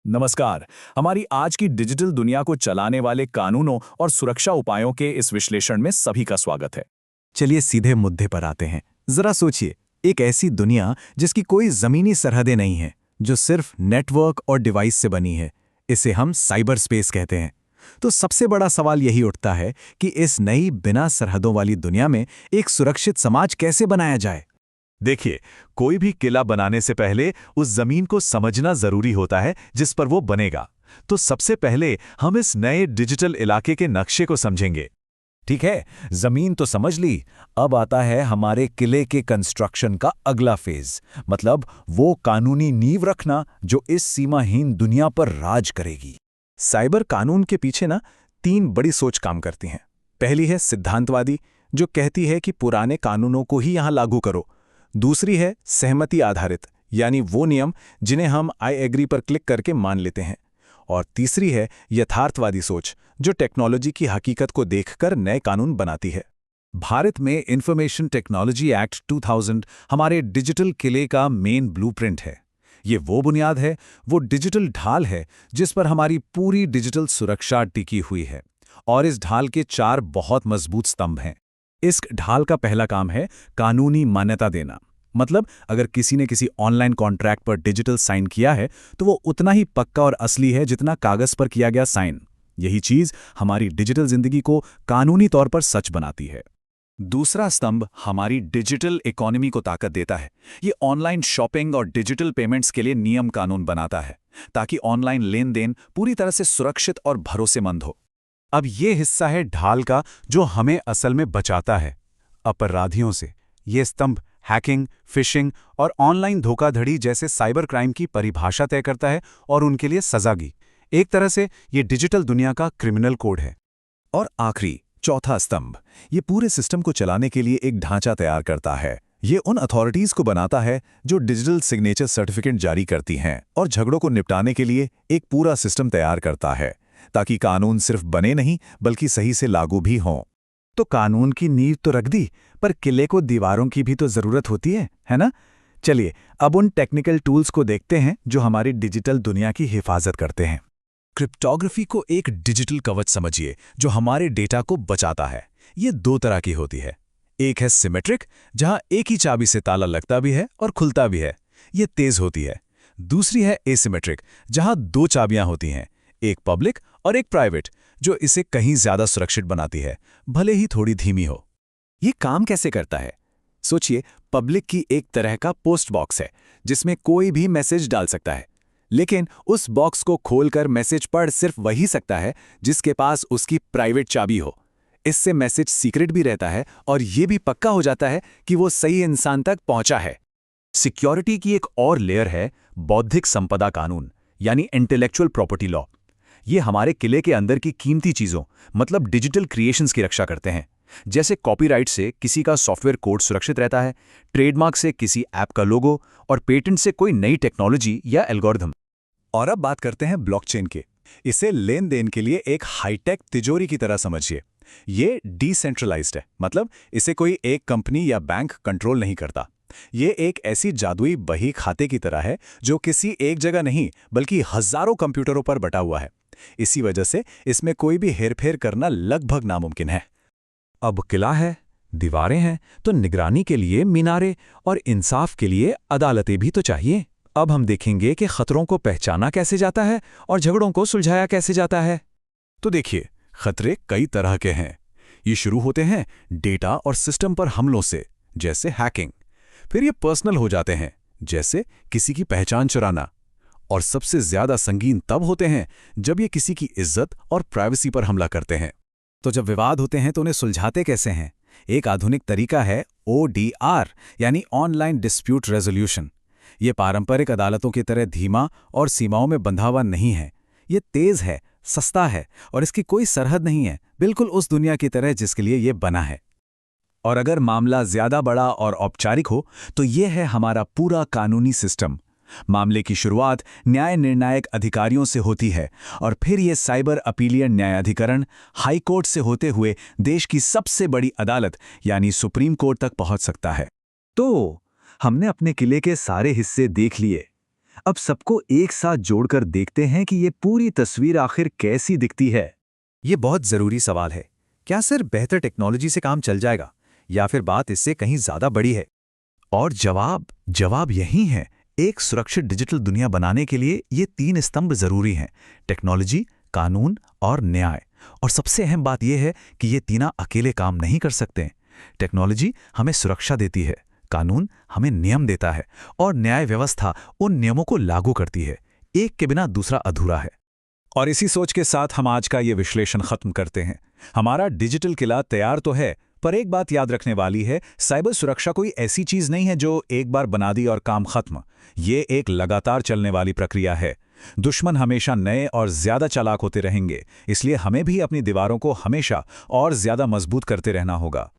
नमस्कार। हमारी आज की डिजिटल दुनिया को चलाने वाले कानूनों और सुरक्षा उपायों के इस विश्लेषण में सभी का स्वागत है। चलिए सीधे मुद्दे पर आते हैं। जरा सोचिए, एक ऐसी दुनिया जिसकी कोई जमीनी सरहदें नहीं है, जो सिर्फ नेटवर्क और डिवाइस से बनी है, इसे हम साइबर स्पेस कहते हैं। तो सबसे बड़ा सवाल यही उठता है कि इस नई बिना सरहदों वाली दुनिया में एक सुरक्षित समाज कैसे बनाया जाए। देखिए, कोई भी किला बनाने से पहले उस जमीन को समझना जरूरी होता है जिस पर वो बनेगा। तो सबसे पहले हम इस नए डिजिटल इलाके के नक्शे को समझेंगे। ठीक है, जमीन तो समझ ली। अब आता है हमारे किले के कंस्ट्रक्शन का अगला फेज, मतलब वो कानूनी नींव रखना जो इस सीमाहीन दुनिया पर राज करेगी। साइबर कानून के पीछे ना 3 बड़ी सोच काम करती हैं। पहली है सिद्धांतवादी, जो कहती है कि पुराने कानूनों को ही यहां लागू करो। दूसरी है सहमति आधारित, यानी वो नियम जिन्हें हम आई एग्री पर क्लिक करके मान लेते हैं। और तीसरी है यथार्थवादी सोच, जो टेक्नोलॉजी की हकीकत को देखकर नए कानून बनाती है। भारत में इंफॉर्मेशन टेक्नोलॉजी एक्ट 2000 हमारे डिजिटल किले का मेन ब्लूप्रिंट है। ये वो बुनियाद है, वो डिजिटल ढाल है जिस पर हमारी पूरी डिजिटल सुरक्षा टिकी हुई है। और इस ढाल के 4 बहुत मजबूत स्तंभ हैं। इस ढाल का पहला काम है कानूनी मान्यता देना। मतलब अगर किसी ने किसी ऑनलाइन कॉन्ट्रैक्ट पर डिजिटल साइन किया है, तो वो उतना ही पक्का और असली है जितना कागज पर किया गया साइन। यही चीज हमारी डिजिटल जिंदगी को कानूनी तौर पर सच बनाती है। दूसरा स्तंभ हमारी डिजिटल इकोनॉमी को ताकत देता है। ये ऑनलाइन शॉपिंग और डिजिटल पेमेंट्स के लिए नियम कानून बनाता है, ताकि ऑनलाइन लेन देन पूरी तरह से सुरक्षित और भरोसेमंद हो। अब ये हिस्सा है ढाल का जो हमें असल में बचाता है अपराधियों से। ये स्तंभ हैकिंग, फिशिंग और ऑनलाइन धोखाधड़ी जैसे साइबर क्राइम की परिभाषा तय करता है और उनके लिए सजा की। एक तरह से ये डिजिटल दुनिया का क्रिमिनल कोड है। और आखिरी चौथा स्तंभ ये पूरे सिस्टम को चलाने के लिए एक ढांचा तैयार करता है। ये उन अथॉरिटीज को बनाता है जो डिजिटल सिग्नेचर सर्टिफिकेट जारी करती हैं और झगड़ों को निपटाने के लिए एक पूरा सिस्टम तैयार करता है, ताकि कानून सिर्फ बने नहीं बल्कि सही से लागू भी हों। तो कानून की नींव तो रख दी, पर किले को दीवारों की भी तो जरूरत होती है ना? चलिए अब उन टेक्निकल टूल्स को देखते हैं जो हमारी डिजिटल दुनिया की हिफाजत करते हैं। क्रिप्टोग्राफी को एक डिजिटल कवच समझिए जो हमारे डेटा को बचाता है। ये 2 तरह की होती है। एक है सिमेट्रिक, जहां एक ही चाबी से ताला लगता भी है और खुलता भी है, ये तेज होती है। दूसरी है एसिमेट्रिक, जहां 2 चाबियां होती हैं, एक पब्लिक और एक प्राइवेट, जो इसे कहीं ज्यादा सुरक्षित बनाती है, भले ही थोड़ी धीमी हो। ये काम कैसे करता है? सोचिए, पब्लिक की एक तरह का पोस्ट बॉक्स है जिसमें कोई भी मैसेज डाल सकता है, लेकिन उस बॉक्स को खोलकर मैसेज पढ़ सिर्फ वही सकता है जिसके पास उसकी प्राइवेट चाबी हो। इससे मैसेज सीक्रेट भी रहता है और ये भी पक्का हो जाता है कि वो सही इंसान तक पहुंचा है। सिक्योरिटी की एक और लेयर है बौद्धिक संपदा कानून, यानी इंटेलेक्चुअल प्रॉपर्टी लॉ। ये हमारे किले के अंदर की कीमती चीजों, मतलब डिजिटल क्रिएशंस की रक्षा करते हैं। जैसे कॉपीराइट से किसी का सॉफ्टवेयर कोड सुरक्षित रहता है, ट्रेडमार्क से किसी ऐप का लोगो और पेटेंट से कोई नई टेक्नोलॉजी या एल्गोरिथम। और अब बात करते हैं ब्लॉकचेन के। इसे लेन देन के लिए एक हाईटेक तिजोरी की तरह समझिए। ये डिसेंट्रलाइज्ड है, मतलब इसे कोई एक कंपनी या बैंक कंट्रोल नहीं करता। ये एक ऐसी जादुई बही खाते की तरह है जो किसी एक जगह नहीं बल्कि हजारों कंप्यूटरों पर बटा हुआ है। इसी वजह से इसमें कोई भी हेरफेर करना लगभग नामुमकिन है। अब किला है, दीवारें हैं, तो निगरानी के लिए मीनारे और इंसाफ के लिए अदालतें भी तो चाहिए। अब हम देखेंगे कि खतरों को पहचाना कैसे जाता है और झगड़ों को सुलझाया कैसे जाता है। तो देखिए, खतरे कई तरह के हैं। ये शुरू होते हैं डेटा और सिस्टम पर हमलों से, जैसे हैकिंग। फिर ये पर्सनल हो जाते हैं, जैसे किसी की पहचान चुराना। और सबसे ज्यादा संगीन तब होते हैं जब ये किसी की इज्जत और प्राइवेसी पर हमला करते हैं। तो जब विवाद होते हैं तो उन्हें सुलझाते कैसे हैं? एक आधुनिक तरीका है ODR, यानी ऑनलाइन डिस्प्यूट रेजोल्यूशन। ये पारंपरिक अदालतों की तरह धीमा और सीमाओं में बंधा हुआ नहीं है। ये तेज है, सस्ता है और इसकी कोई सरहद नहीं है, बिल्कुल उस दुनिया की तरह जिसके लिए ये बना है। और अगर मामला ज्यादा बड़ा और औपचारिक हो तो ये है हमारा पूरा कानूनी सिस्टम। मामले की शुरुआत न्याय निर्णायक अधिकारियों से होती है और फिर ये साइबर अपीलियन न्यायाधिकरण हाई कोर्ट से होते हुए देश की सबसे बड़ी अदालत यानी सुप्रीम कोर्ट तक पहुंच सकता है। तो हमने अपने किले के सारे हिस्से देख लिए। अब सबको एक साथ जोड़कर देखते हैं कि ये पूरी तस्वीर आखिर कैसी दिखती है। ये बहुत ज़रूरी सवाल है। क्या सिर्फ बेहतर टेक्नोलॉजी से काम चल जाएगा या फिर बात इससे कहीं ज़्यादा बड़ी है? और जवाब यही है। एक सुरक्षित डिजिटल दुनिया बनाने के लिए ये 3 स्तंभ जरूरी हैं: टेक्नोलॉजी, कानून और न्याय। और सबसे अहम बात यह है कि ये तीनों अकेले काम नहीं कर सकते। टेक्नोलॉजी हमें सुरक्षा देती है, कानून हमें नियम देता है और न्याय व्यवस्था उन नियमों को लागू करती है। एक के बिना दूसरा अधूरा है। और इसी सोच के साथ हम आज का ये विश्लेषण खत्म करते हैं। हमारा डिजिटल किला तैयार तो है, पर एक बात याद रखने वाली है, साइबर सुरक्षा कोई ऐसी चीज नहीं है जो एक बार बना दी और काम खत्म। ये एक लगातार चलने वाली प्रक्रिया है। दुश्मन हमेशा नए और ज्यादा चालाक होते रहेंगे, इसलिए हमें भी अपनी दीवारों को हमेशा और ज्यादा मजबूत करते रहना होगा।